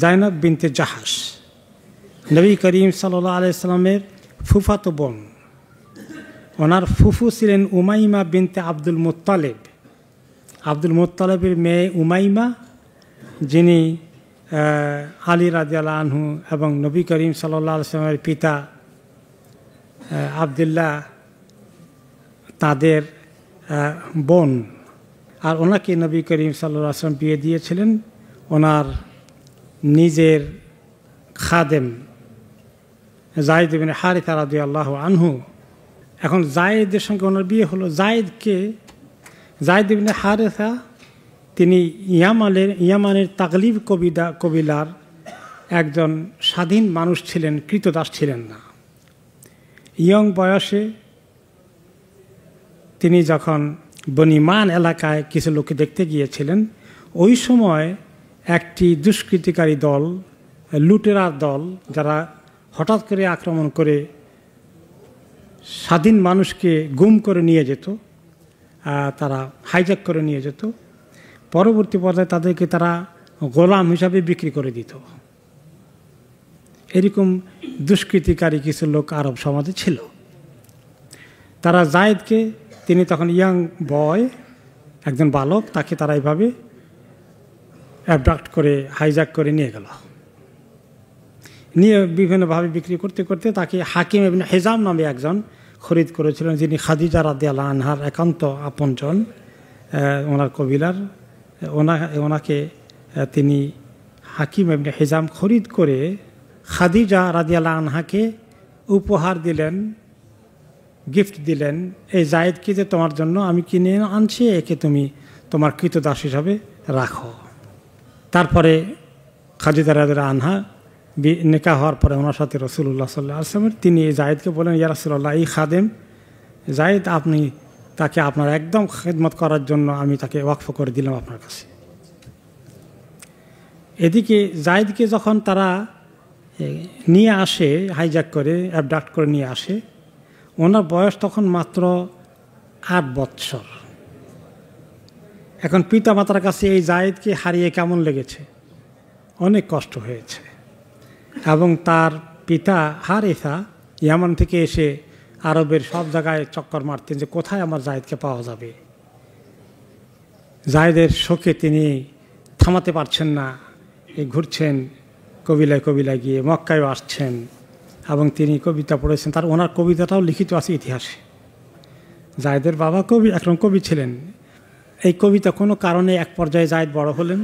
জাইনাব বিনতে জাহাশ, নবী করিম সাল্লাল্লাহু আলাইহি সাল্লামের ফুফাতো বোন। ওনার ফুফু ছিলেন উমাইমা বিনতে আব্দুল মুত্তালিব। আব্দুল মুত্তালিবের মেয়ে উমাইমা, যিনি আলী রাদিয়াল্লাহু আনহু এবং নবী করিম সাল্লাল্লাহু আলাইহি সাল্লামের পিতা আবদুল্লাহ তাদের বোন। আর ওনাকে নবী করিম সাল্লাল্লাহু আলাইহি সাল্লাম বিয়ে দিয়েছিলেন ওনার নিজের খাদেম যায়েদ ইবনে হারিসা রাদিয়াল্লাহু আনহু। এখন যায়েদের সঙ্গে ওনার বিয়ে হলো। যায়েদ ইবনে হারিসা তিনি ইয়ামানের তাগলিব কবিলার একজন স্বাধীন মানুষ ছিলেন, কৃতদাস ছিলেন না। ইয়ং বয়সে তিনি যখন বনিমান এলাকায় কিছু লোককে দেখতে গিয়েছিলেন, ওই সময় একটি দুষ্কৃতিকারী দল, লুটেরার দল, যারা হঠাৎ করে আক্রমণ করে স্বাধীন মানুষকে গুম করে নিয়ে যেত, তারা হাইজ্যাক করে নিয়ে যেত, পরবর্তী পর্যায়ে তাদেরকে তারা গোলাম হিসাবে বিক্রি করে দিত। এরকম দুষ্কৃতিকারী কিছু লোক আরব সমাজে ছিল। তারা যায়েদকে, তিনি তখন ইয়াং বয়, একজন বালক, তাকে তারা এইভাবে অ্যাবডাক্ট করে হাইজ্যাক করে নিয়ে গেল। নিয়ে বিভিন্নভাবে বিক্রি করতে করতে তাকে হাকিম ইবনে হিজাম নামে একজন খরিদ করেছিলেন, যিনি খাদিজা রাদিয়াল্লাহু আনহার একান্ত আপনজন, ওনার কবিলার। ওনাকে তিনি হাকিম ইবনে হিজাম খরিদ করে খাদিজা রাদিয়াল্লাহু আনহাকে উপহার দিলেন, গিফট দিলেন, এই যায়েদকে যে তোমার জন্য আমি কিনে আনছি, একে তুমি তোমার কৃতদাস হিসাবে রাখো। তারপরে খাদিজা রাদিয়াল্লাহু আনহা নিকাহ হওয়ার পরে ওনার সাথে রাসূলুল্লাহ সাল্লাল্লাহু আলাইহি ওয়াসাল্লাম তিনি যায়েদকে বলেন, ইয়া রাসূলুল্লাহ, এই খাদেম যায়েদ, আপনি তাকে আপনার একদম খেদমত করার জন্য আমি তাকে ওয়াকফ করে দিলাম আপনার কাছে। এদিকে যায়েদকে যখন তারা নিয়ে আসে, হাইজ্যাক করে অ্যাবডাক্ট করে নিয়ে আসে, ওনার বয়স তখন মাত্র 8 বৎসর। এখন পিতা মাতার কাছে এই যায়েদকে হারিয়ে কেমন লেগেছে, অনেক কষ্ট হয়েছে। এবং তার পিতা হারিসা ইয়ামান থেকে এসে আরবের সব জায়গায় চক্কর মারতেন যে কোথায় আমার যায়েদকে পাওয়া যাবে। যায়েদের শোকে তিনি থামাতে পারছেন না, ঘুরছেন কবিলায় কবিলায় গিয়ে, মক্কায় আসছেন এবং তিনি কবিতা পড়েছেন। তার ওনার কবিতাটাও লিখিত আছে ইতিহাসে। যায়েদের বাবা কবি, একজন কবি ছিলেন। এই কবিতা কোনো কারণে এক পর্যায়ে যায়েদ বড় হলেন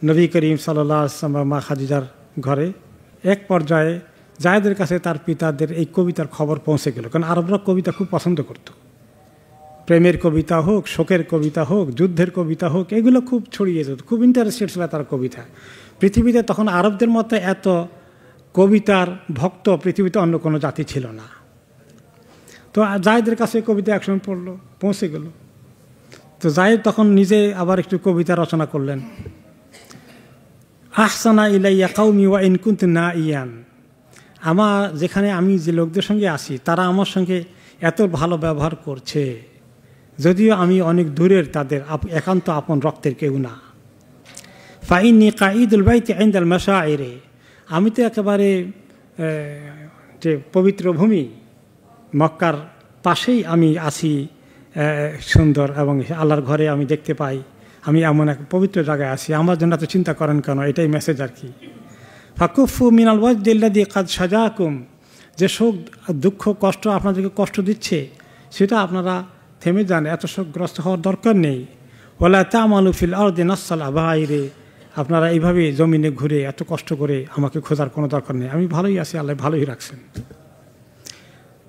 নবী করিম সাল্লাল্লাহু আলাইহি ওয়াসাল্লাম মা খাদিজার ঘরে। এক পর্যায়ে যায়েদের কাছে তার পিতাদের এই কবিতার খবর পৌঁছে গেল, কারণ আরবরা কবিতা খুব পছন্দ করত। প্রেমের কবিতা হোক, শোকের কবিতা হোক, যুদ্ধের কবিতা হোক, এগুলো খুব ছড়িয়ে যেত, খুব ইন্টারেস্টেড ছিল তার কবিতা। পৃথিবীতে তখন আরবদের মতো এত কবিতার ভক্ত পৃথিবীতে অন্য কোনো জাতি ছিল না। তো যায়েদের কাছে কবিতা একসময় পৌঁছে গেল। তো যায়েদ তখন নিজে আবার একটু কবিতা রচনা করলেন। আহসানা ইলাইয়া কাউমি ওয়া ইন কুনতু নাইয়ান, আমার যেখানে আমি যে লোকদের সঙ্গে আসি তারা আমার সঙ্গে এত ভালো ব্যবহার করছে, যদিও আমি অনেক দূরের, তাদের একান্ত আপন রক্তের কেউ না। ফাইন্নী কাঈদুল বাইতি ইনদাল মাশাইরে, আমি তো একেবারে যে পবিত্র ভূমি মক্কার পাশেই আমি আছি, সুন্দর, এবং আল্লাহর ঘরে আমি দেখতে পাই আমি এমন এক পবিত্র জায়গায় আছি, আমার জন্য এত চিন্তা করেন কেন, এটাই মেসেজ আর কি। ফাকুফু মিনাল ওয়াজদিল্লাযী কাদ সাজাকুম, যে শোক দুঃখ কষ্ট আপনাদেরকে কষ্ট দিচ্ছে সেটা আপনারা থেমে যান, এত শোকগ্রস্ত হওয়ার দরকার নেই। ওয়ালা তা'মালু ফিল আরদি নাসসাল আবাইরে, আপনারা এইভাবে জমিনে ঘুরে এত কষ্ট করে আমাকে খোঁজার কোনো দরকার নেই, আমি ভালোই আছি, আল্লাহ ভালোই রাখছেন।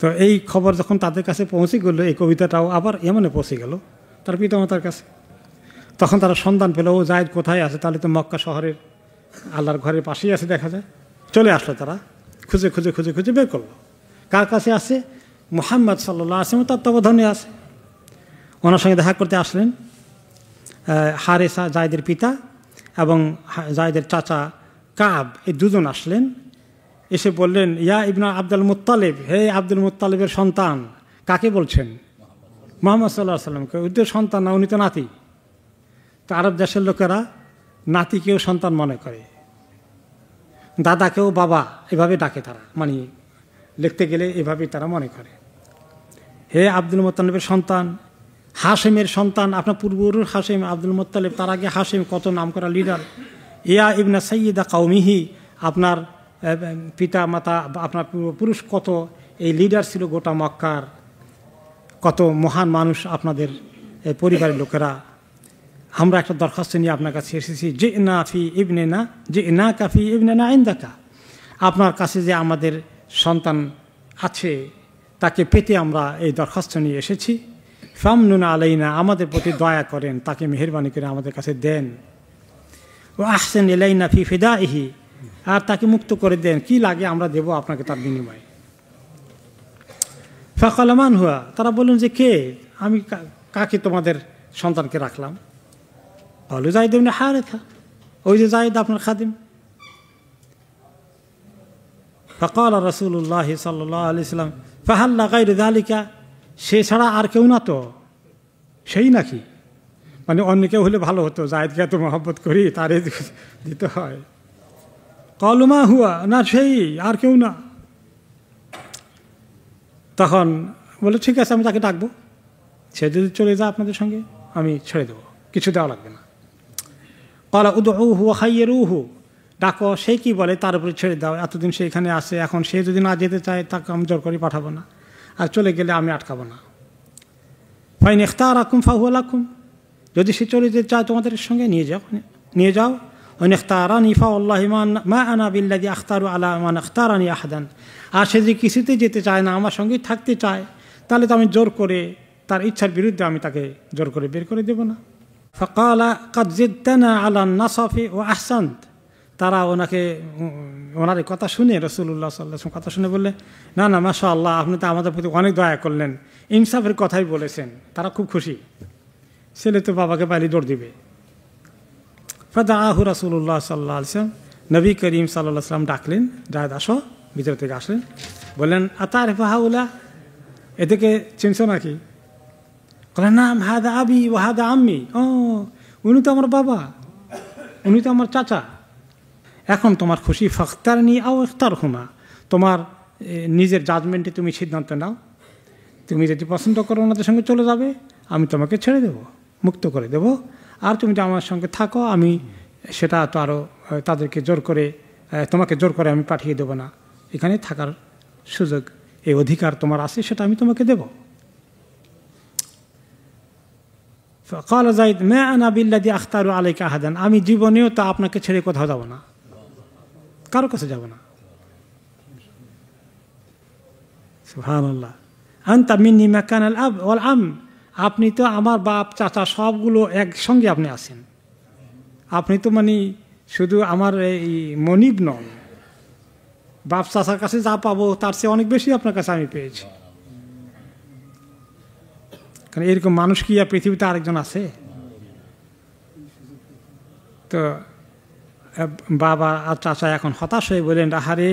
তো এই খবর যখন তাদের কাছে পৌঁছে গেল, এই কবিতাটাও আবার এমনে পৌঁছে গেল তার পিতামাতার কাছে। তখন তারা সন্ধান পেল, ও যায়েদ কোথায় আছে, তাহলে তো মক্কা শহরের আল্লাহর ঘরের পাশেই আছে দেখা যায়। চলে আসলো, তারা খুঁজে খুঁজে খুঁজে খুঁজে বের করলো কার কাছে আছে, মুহাম্মদ সাল্লাল্লাহু আলাইহি ওয়াসাল্লাম তত্ত্বাবধানে আছে। ওনার সঙ্গে দেখা করতে আসলেন হারেসা, যায়েদের পিতা, এবং যায়েদের চাচা কাব, এই দুজন আসলেন। এসে বললেন, ইয়া ইবনা আব্দুল মুত্তালিব, হে আব্দুল মুত্তালিবের সন্তান। কাকে বলছেন? মুহাম্মদ সাল্লাল্লাহু আলাইহি ওয়াসাল্লামকে। ওদের সন্তান না, উনি তো নাতি। তো আরব দেশের লোকেরা নাতিকেও সন্তান মনে করে, দাদাকেও বাবা এভাবে ডাকে তারা, মানে লিখতে গেলে এভাবেই তারা মনে করে। হে আব্দুল মুত্তালিবের সন্তান, হাশেমের সন্তান, আপনার পূর্বপুরুষ হাশেম, আব্দুল মুত্তালিব, তার আগে হাশেম, কত নাম করা লিডার। ইয়া ইবনা সাইয়্যিদা কাউমিহি, আপনার পিতা মাতা, আপনার পূর্বপুরুষ কত এই লিডার ছিল গোটা মক্কার, কত মহান মানুষ আপনাদের পরিবারের লোকেরা। আমরা একটা দরখাস্ত নিয়ে আপনার কাছে এসেছি, যে না ফি ইবনে না, যে না কাফি ইবনে না ইনদাকা, আপনার কাছে যে আমাদের সন্তান আছে তাকে পেতে আমরা এই দরখাস্ত নিয়ে এসেছি। ফামনুন আলাইনা, আমাদের প্রতি দয়া করেন, তাকে মেহেরবানি করে আমাদের কাছে দেন। ও আহসেন ইলাইনা ফি ফিদাইহি, আর তাকে মুক্ত করে দেন, কি লাগে আমরা দেব আপনাকে তার বিনিময়ে। ফাকালামান হুয়া, তারা বললেন যে কে, আমি কাকে তোমাদের সন্তানকে রাখলাম? বলো জাইদ ইবনে হারেথা, ওই যে জাইদ আপনার খাদিম। ফাকাল রাসূলুল্লাহ সাল্লাল্লাহু আলাইহি ওয়াসাল্লাম ফাহাল্লা গায়রু যালিকা, সে ছাড়া আর কেউ না তো, সেই নাকি? মানে অন্য কেউ হলে ভালো হতো, জায়েদকে এত মহব্বত করি তারে দিতে হয়। ক্বালু মা হুয়া, না সেই, আর কেউ না। তখন বলে ঠিক আছে, আমি তাকে ডাকবো, সে যদি চলে যায় আপনাদের সঙ্গে আমি ছেড়ে দেবো, কিছু দেওয়া লাগবে না। ক্বালা উদউহু ওয়া খায়্যিরুহু, ডাকো, সে কি বলে তার উপরে ছেড়ে দাও, এতদিন সে এখানে আসে, এখন সে যদি না যেতে চায় তাকে আমি জোর করে পাঠাবো না, আর চলে গেলে আমি আটকাবো না। ফাইন ইখতারাকুম ফাহুয়া লাকুম, যদি সে চলে যেতে চায় তোমাদের সঙ্গে নিয়ে যাও। ওয়াইন ইখতারানি ফাওয়াল্লাহি মা আনা বিল্লাযী আখতারু আলা মান ইখতারানি আহাদান, আর সে যদি কিছুতে যেতে চায় না, আমার সঙ্গেই থাকতে চায়, তাহলে তো আমি জোর করে, তার ইচ্ছার বিরুদ্ধে আমি তাকে জোর করে বের করে দেব না। ফাকালা কাদ জিদতানা আলা নাসাফি ওয়া আহসানত, তারা ওনার কথা শুনে, রাসূলুল্লাহ সাল্লাল্লাহু আলাইহি ওয়াসাল্লাম কথা শুনে বললে, না না মাশাআল্লাহ, আপনি তো আমাদের প্রতি অনেক দয়া করলেন, ইনসাফের কথাই বলেছেন। তারা খুব খুশি, ছেলে তো বাবাকে পাইলে দৌড় দিবে। ফাদাআহু রাসূলুল্লাহ সাল্লাল্লাহু আলাইহি ওয়াসাল্লাম, নবী করিম সাল্লাল্লাহু আলাইহি ওয়াসাল্লাম ডাকলেন, জায়েদ আসো, ভিতর থেকে আসলেন, বললেন আতারিফু হাউলা, এদেরকে চিনছো নাকি? বললেন নাম, হাদা আবি ওয়া হাদা আম্মি, ও উনি তো আমার বাবা, উনি তো আমার চাচা। এখন তোমার খুশি, ফাখতারনি আও ইখতারহুমা, তোমার নিজের জাজমেন্টে তুমি সিদ্ধান্ত নাও, তুমি যদি পছন্দ করো ওনাদের সঙ্গে চলে যাবে, আমি তোমাকে ছেড়ে দেব, মুক্ত করে দেব। আর তুমি যদি আমার সঙ্গে থাকো, আমি সেটা তো আরও তাদেরকে জোর করে, তোমাকে জোর করে আমি পাঠিয়ে দেবো না, এখানে থাকার সুযোগ, এই অধিকার তোমার আছে, সেটা আমি তোমাকে দেব। ক্বালা যায়েদ মা আনা বিল্লাযী আখতারু আলাইকা আহাদান, আমি জীবনেও তা আপনাকে ছেড়ে কোথাও যাব না, কারো কাছে যাব না। সুবহানাল্লাহ। আনতা মিন্নি মাকানাল আব ওয়াল আম, আপনি তো আমার বাপ চাচা সবগুলো একসঙ্গে আপনি আছেন, আপনি তো মানে শুধু আমার এই মনিব নন, বাপ চাচার কাছে যা পাবো তার চেয়ে অনেক বেশি আপনার কাছে আমি পেয়েছি। কারণ এরকম মানুষ কি আর পৃথিবীতে আরেকজন আছে? তো বাবা আর চাচা এখন হতাশ হয়ে বললেন, আহারে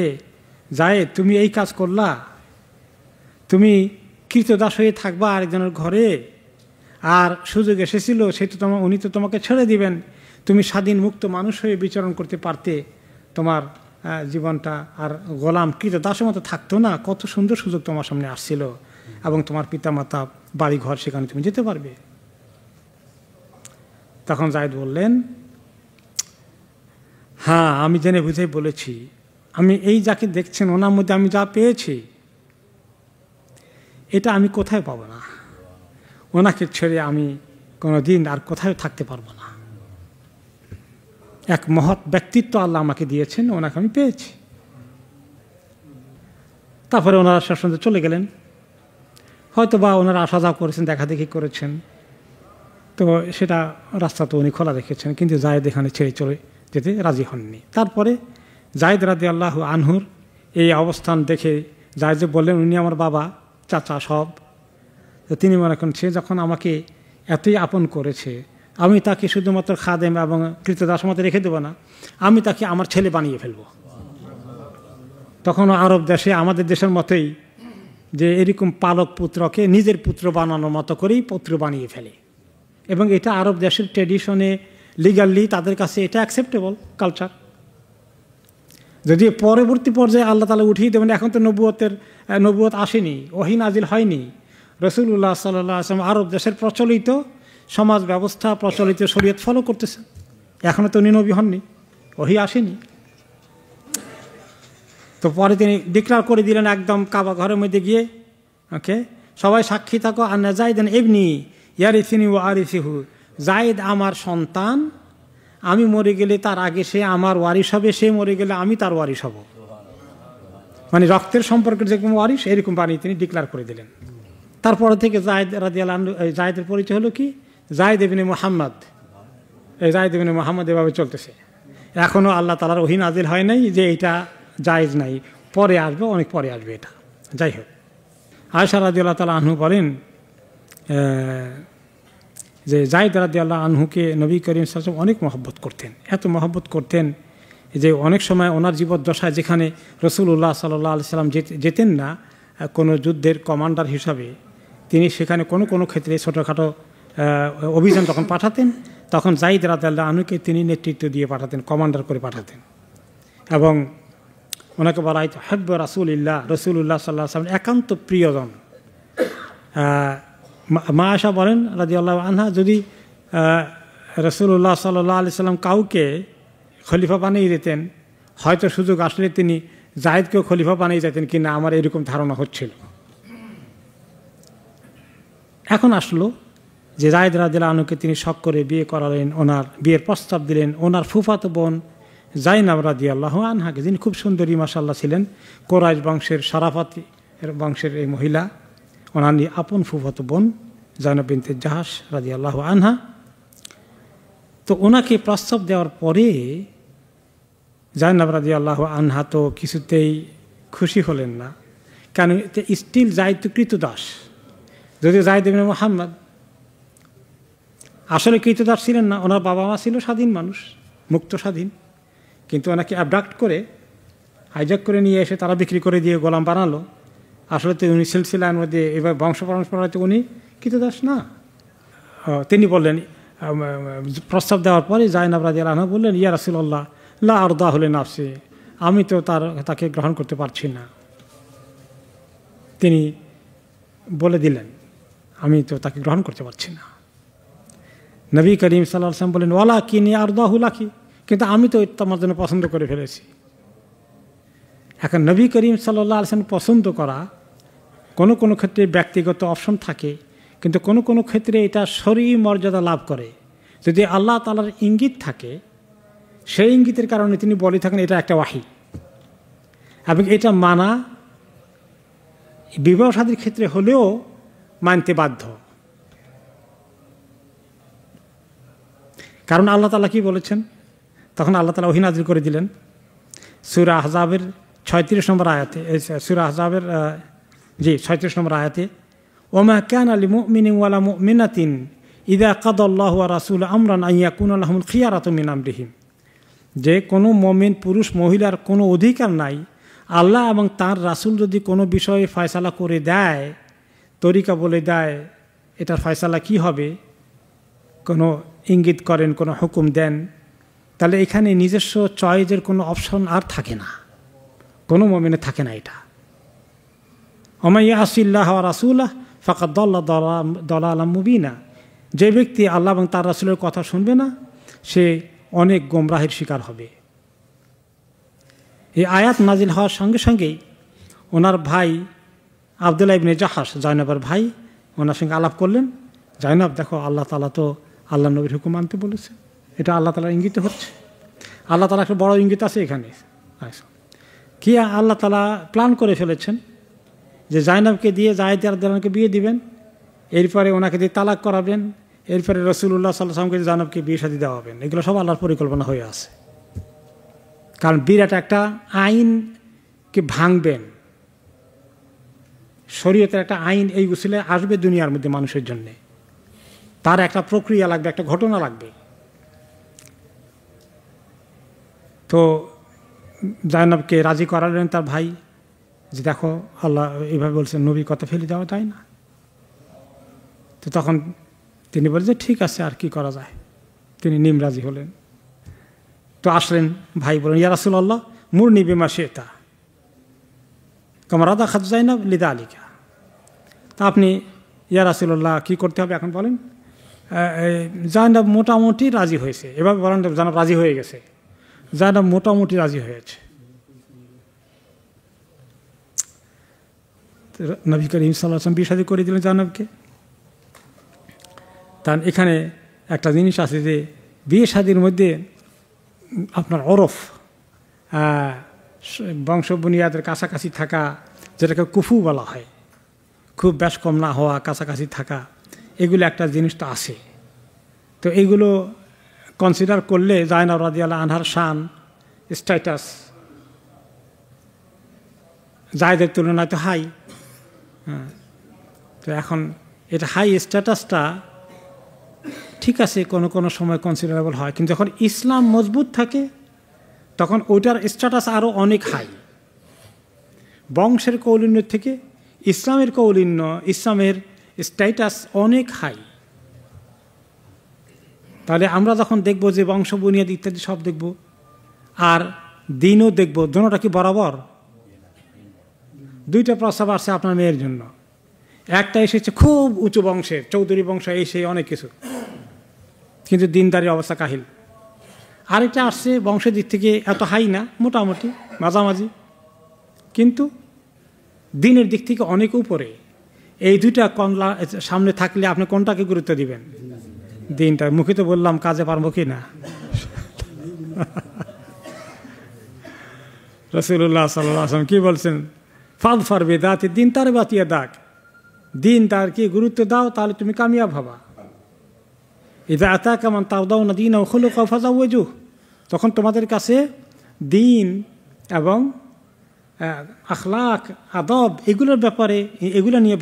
জায়েদ, তুমি এই কাজ করলা, তুমি কৃতদাস হয়ে থাকবা আরেকজনের ঘরে, আর সুযোগ এসেছিল সে তো উনি তো তোমাকে ছেড়ে দিবেন, তুমি স্বাধীন মুক্ত মানুষ হয়ে বিচরণ করতে পারতে, তোমার জীবনটা আর গোলাম কৃতদাসের মতো থাকতো না, কত সুন্দর সুযোগ তোমার সামনে আসছিল, এবং তোমার পিতামাতা বাড়ি ঘর, সেখানে তুমি যেতে পারবে। তখন জায়েদ বললেন, হ্যাঁ আমি জেনে বুঝেই বলেছি, আমি এই যাকে দেখছেন ওনার মধ্যে আমি যা পেয়েছি এটা আমি কোথায় পাবো না, ওনাকে ছেড়ে আমি কোনো দিন আর কোথায় থাকতে পারবো না। এক মহৎ ব্যক্তিত্ব আল্লাহ আমাকে দিয়েছেন, ওনাকে আমি পেয়েছি। তারপরে ওনারা সঙ্গে চলে গেলেন, হয়তো বা ওনারা আসা যাওয়া করেছেন, দেখা দেখি করেছেন, তো সেটা রাস্তা তো উনি খোলা রেখেছেন, কিন্তু জায়েদ এখানে ছেড়ে চলে যেতে রাজি হননি। তারপরে জায়েদ রাদিয়াল্লাহু আনহুর এই অবস্থান দেখে জায়েদ বললেন, উনি আমার বাবা চাচা সব, তো তিনি মনে করেন সে যখন আমাকে এতই আপন করেছে, আমি তাকে শুধুমাত্র খাদেম এবং কৃতদাস মতো রেখে দেবো না, আমি তাকে আমার ছেলে বানিয়ে ফেলবো। তখন আরব দেশে আমাদের দেশের মতোই যে এরকম পালক পুত্রকে নিজের পুত্র বানানোর মতো করেই পুত্র বানিয়ে ফেলে, এবং এটা আরব দেশের ট্র্যাডিশনে লিগালি তাদের কাছে এটা অ্যাকসেপ্টেবল কালচার। যদি পরবর্তী পর্যায়ে আল্লাহ তাআলা উঠিয়ে দেবেন, এখন তো নবুয়ত আসেনি, ওহী নাজিল হয়নি। রাসূলুল্লাহ সাল্লাল্লাহু আলাইহি ওয়াসাল্লাম আরব দেশের প্রচলিত সমাজ ব্যবস্থা, প্রচলিত শরীয়ত ফলো করতেছেন, এখনও তো উনি নবী হননি, ওহী আসেনি। তো পরে তিনি ডিক্লার করে দিলেন একদম কাবা ঘরের মধ্যে গিয়ে, ওকে, সবাই সাক্ষী থাকো, আন্না যায়েদান ইবনি ইয়ারিসিনি ওয়া আরিসিহু, যায়েদ আমার সন্তান, আমি মরে গেলে তার আগে সে আমার ওয়ারিশ হবে, সে মরে গেলে আমি তার ওয়ারিশ হব। মানে রক্তের সম্পর্কের যেরকম ওয়ারিশ, এরকম বাণী তিনি ডিক্লার করে দিলেন। তারপরে থেকে যায়েদ রাদিয়াল্লাহু আনহু, যায়েদের পরিচয় হলো কি, যায়েদ ইবনে মুহাম্মদ। এই যায়েদ ইবনে মুহাম্মদ এভাবে চলতেছে। এখনও আল্লাহ তাআলার ওহী নাজিল হয় নাই যে এটা জায়েজ নাই, পরে আসবে, অনেক পরে আসবে এটা। যাই হোক, আয়েশা রাদিয়াল্লাহু তাআলা আনহু বলেন যে যায়েদ রাদিয়াল্লাহু আনহুকে নবী করিম সাল্লাল্লাহু আলাইহি ওয়াসাল্লাম অনেক মহব্বত করতেন, এত মহব্বত করতেন যে অনেক সময় ওনার জীবদ্দশায় যেখানে রাসূলুল্লাহ সাল্লাল্লাহু আলাইহি ওয়াসাল্লাম যেতেন না কোনো যুদ্ধের কমান্ডার হিসাবে, তিনি সেখানে কোনো ক্ষেত্রে ছোটোখাটো অভিযান যখন পাঠাতেন, তখন যায়েদ রাদিয়াল্লাহু আনহুকে তিনি নেতৃত্ব দিয়ে পাঠাতেন, কমান্ডার করে পাঠাতেন। এবং ওনাকে বলা হয়তো হেব্ব রাসূলিল্লাহ, রাসূলুল্লাহ সাল্লাল্লাহু আলাইহি ওয়াসাল্লাম একান্ত প্রিয়জন। মা আয়েশা বলেন রাদিয়াল্লাহু আনহা, যদি রাসূলুল্লাহ সাল্লাল্লাহু আলাইহি ওয়াসাল্লাম কাউকে খলিফা বানিয়ে দিতেন, হয়তো সুযোগ আসলে তিনি যায়েদকেও খলিফা বানিয়ে যেতেন কিনা, আমার এরকম ধারণা হচ্ছিল। এখন আসলো যে যায়েদ রাদিয়াল্লাহু আনহুকে তিনি শখ করে বিয়ে করালেন, ওনার বিয়ের প্রস্তাব দিলেন ওনার ফুফাতো বোন যায়নাব রাদিয়াল্লাহু আনহাকে, যিনি খুব সুন্দরী মাশাআল্লাহ ছিলেন, কোরাইশ বংশের সারাফাতি বংশের এই মহিলা, ওনার আপন ফুফাতো বোন যায়নাব বিনতে জাহাশ রাদিয়াল্লাহু আনহা। তো ওনাকে প্রস্তাব দেওয়ার পরে যায়নাব রাদিয়াল্লাহু আনহা তো কিছুতেই খুশি হলেন না, কারণ স্টিল যায়েদ তো কৃতদাস, যদিও যায়েদ ইবনে মুহাম্মদ আসলে কৃতদাস ছিলেন না, ওনার বাবা মা ছিল স্বাধীন মানুষ, মুক্ত স্বাধীন, কিন্তু ওনাকে অ্যাবডাক্ট করে হাইজ্যাক করে নিয়ে এসে তারা বিক্রি করে দিয়ে গোলাম বানালো। আসলে তো উনি সিলসিলার মধ্যে এবার বংশ পরম্পরাতে উনি কৃতদাস না। তিনি বললেন, প্রস্তাব দেওয়ার পরে যায়নাব রাদিয়াল্লাহু আনহা বললেন, ইয়া রাসূলুল্লাহ লা আরদাহু লিনাফসি, আমি তো তাকে গ্রহণ করতে পারছি না। তিনি বলে দিলেন, আমি তো তাকে গ্রহণ করতে পারছি না। নবী করিম সাল্লাল্লাহু আলাইহি ওয়াসাল্লাম বলেন, ওয়ালাকিনি আরদাহু লাকি, কিন্তু আমি তো তোমার জন্য পছন্দ করে ফেলেছি। এখন নবী করিম সাল্লাল্লাহু আলাইহি ওয়াসাল্লাম পছন্দ করা কোনো ক্ষেত্রে ব্যক্তিগত অপশন থাকে, কিন্তু কোনো ক্ষেত্রে এটা শরঈ মর্যাদা লাভ করে। যদি আল্লাহ তাআলার ইঙ্গিত থাকে, সেই ইঙ্গিতের কারণে তিনি বলে থাকেন এটা একটা ওয়াহী, এবং এটা মানা বিবাহ শাদীর ক্ষেত্রে হলেও মানতে বাধ্য। কারণ আল্লাহ তাআলা কি বলেছেন, তখন আল্লাহ তাআলা ওহী নাযিল করে দিলেন সূরা আহজাবের 36 নম্বর আয়াতে, সূরা আহজাবের 36 নম্বর আয়াতে, ওমা কানা লিমুমিনিন ওয়ালা মুমিনাতিন ইযা কাদাল্লাহু ওয়া রাসূলুহু আমরান আন ইয়াকুনা লাহুমুল খিয়ারাতু মিন আমরিহিম, যে কোনো মুমিন পুরুষ মহিলার কোনো অধিকার নাই, আল্লাহ এবং তার রাসূল যদি কোনো বিষয়ে ফয়সালা করে দেয়, তরিকা বলে দেয় এটার ফয়সালা কি হবে, কোনো ইঙ্গিত করেন, কোনো হুকুম দেন, তাহলে এখানে নিজস্ব চয়েসের কোনো অপশন আর থাকে না, কোনো মুমিনের থাকে না এটা। ওমা ইয়াসিল্লাহ ওয়া রাসূলাহ ফাকাদ দাল্লা দালালাম মুবিনা, যে ব্যক্তি আল্লাহ এবং তার রাসূলের কথা শুনবে না, সে অনেক গোমরাহের শিকার হবে। এই আয়াত নাজিল হওয়ার সঙ্গে সঙ্গেই ওনার ভাই আব্দুল্লাহ ইবনে জাহাশ, যায়নাবের ভাই, ওনার সঙ্গে আলাপ করলেন, যায়নাব দেখো আল্লাহ তাআলা তো আল্লাহ নবীর হুকুম মানতে বলেছে, এটা আল্লাহ তাআলার ইঙ্গিত হচ্ছে। আল্লাহ তাআলা একটা বড় ইঙ্গিত আছে এখানে। কি আল্লাহ তাআলা প্ল্যান করে ফেলেছেন যে যায়নাবকে দিয়ে যায়েদ রাদিয়াল্লাহু আনহুকে বিয়ে দিবেন, এরপরে ওনাকে দিয়ে তালাক করাবেন, এরপরে রাসূলুল্লাহ সাল্লাল্লাহু আলাইহি ওয়াসাল্লামকে যায়নাবকে বিয়ে শাদী দেওয়াবেন। এগুলো সব আল্লাহর পরিকল্পনা হয়ে আছে। কারণ বিরাট একটা আইনকে ভাঙবেন, শরীয়তের একটা আইন এই উসিলে আসবে দুনিয়ার মধ্যে মানুষের জন্যে, তার একটা প্রক্রিয়া লাগবে, একটা ঘটনা লাগবে। তো যায়নাবকে রাজি করালেন তার ভাই, যে দেখো আল্লাহ এইভাবে বলছেন, নবী কথা ফেলে দেওয়া যায় না। তো তখন তিনি বলেন যে ঠিক আছে, আর কি করা যায়, তিনি নিম রাজি হলেন। তো আসলেন, ভাই বলেন, ইয়া রাসূলুল্লাহ মুরনি বিমা শিতা কামা রাদাখাত যায়নাব লিযালিকা। তা আপনি ইয়া রাসূলুল্লাহ কি করতে হবে এখন বলেন? যায়নাব মোটামুটি রাজি হয়েছে, এভাবে বলেন জানাব রাজি হয়ে গেছে, যায়নাব মোটামুটি রাজি হয়েছে। নবী করিম সাল্লাল্লাহু আলাইহি ওয়াসাল্লাম বিয়ে শাদী করে দিলেন জায়নাবকে। তার এখানে একটা জিনিস আছে যে বিয়ে শাদীর মধ্যে আপনার ওরফ, বংশ বুনিয়াদের কাছাকাছি থাকা, যেটাকে কুফু বলা হয়, খুব বেশ কম না হওয়া, কাছাকাছি থাকা, এগুলো একটা জিনিস তো আছে। তো এইগুলো কনসিডার করলে যায়নাব রাদিয়াল্লাহু আনহার শান, স্ট্যাটাস জায়েদের তুলনায় তো হাই। তো এখন এটা হাই স্ট্যাটাসটা ঠিক আছে, কোনো কোনো সময় কনসিডারেবল হয়, কিন্তু যখন ইসলাম মজবুত থাকে তখন ওইটার স্ট্যাটাস আরও অনেক হাই। বংশের কৌলিন্য থেকে ইসলামের কৌলিন্য, ইসলামের স্ট্যাটাস অনেক হাই। তাহলে আমরা যখন দেখব যে বংশ বুনিয়াদ ইত্যাদি সব দেখব আর দিনও দেখব, দুটোটা কি বরাবর? দুইটা প্রস্তাব আসছে আপনার মেয়ের জন্য, একটা এসেছে খুব উঁচু বংশের, চৌধুরী বংশ, এই সেই অনেক কিছু, কিন্তু দিনদারির অবস্থা কাহিল। আরেকটা আসছে বংশের দিক থেকে এত হাই না, মোটামুটি মাঝামাঝি, কিন্তু দিনের দিক থেকে অনেক উপরে। এই দুইটা কমলা সামনে থাকলে আপনি কোনটাকে গুরুত্ব দিবেন? দিনটা। মুখে তো বললাম, কাজে পারবো কি না? রাসূলুল্লাহ সাল্লাল্লাহু আলাইহি ওয়াসাল্লাম কি বলছেন? ফাযফার বিযাতি দিন তারবাত ইয়াদাক, দিন তার কি গুরুত্ব দাও, তাহলে তুমি কামিয়াব হবা। ইযা আতাকা মান তারদাউনা দীনাহু খুলুকাহু ফাযাওওয়িজুহু, তখন তোমাদের কাছে দিন এবং আখলাক, আদব, এগুলোর ব্যাপারে, এগুলো নিয়ে